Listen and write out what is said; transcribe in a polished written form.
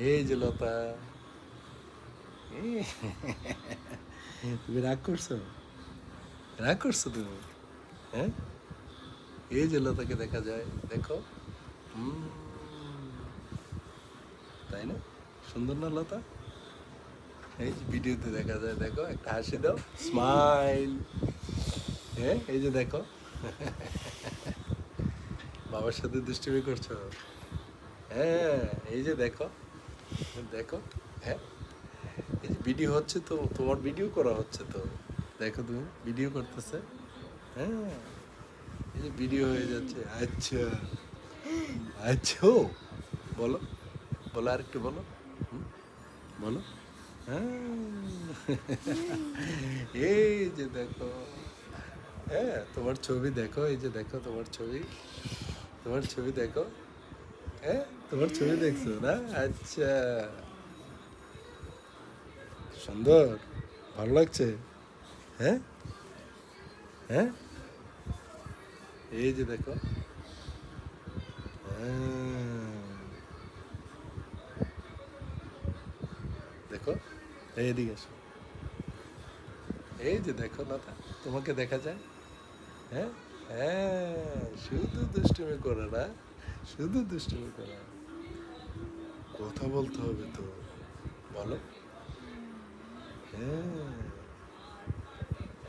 এই যে লতা, তুমি রাগ করছো? রাগ করছো তুমি? হ্যাঁ, এই যে লতাকে দেখা যায়, দেখো। হুম, তাই না? সুন্দর না লতা? এই যে ভিডিওতে দেখা যায়, দেখো, একটা হাসি দাও, স্মাইল। হ্যাঁ, এই যে দেখো, বাবার সাথে দুষ্টুমি করছো। হ্যাঁ, এই যে দেখো, দেখো। হ্যাঁ, এই যে ভিডিও হচ্ছে তো, তোমার ভিডিও করা হচ্ছে তো, দেখো তুমি ভিডিও করতেছে। হ্যাঁ, এই যে ভিডিও হয়ে যাচ্ছে। আচ্ছা, আচ্ছা, বলো, বলো, আর একটু বলো। হুম, বলো। হ্যাঁ, এই যে দেখো। হ্যাঁ, তোমার ছবি দেখো, এই যে দেখো তোমার ছবি, তোমার ছবি দেখো। হ্যাঁ, তোমার ছবি দেখছো না? আচ্ছা, সুন্দর, ভালো লাগছে। হ্যাঁ, হ্যাঁ, এই যে দেখো। হ্যাঁ, দেখো, এইদিকে এসো। এই যে দেখো লতা, তোমাকে দেখা যায়। হ্যাঁ, হ্যাঁ, শুধু দুষ্টুমি করে না, শুধু দুষ্টুমি করে। কথা বলতে হবে তো, বলো। হ্যাঁ,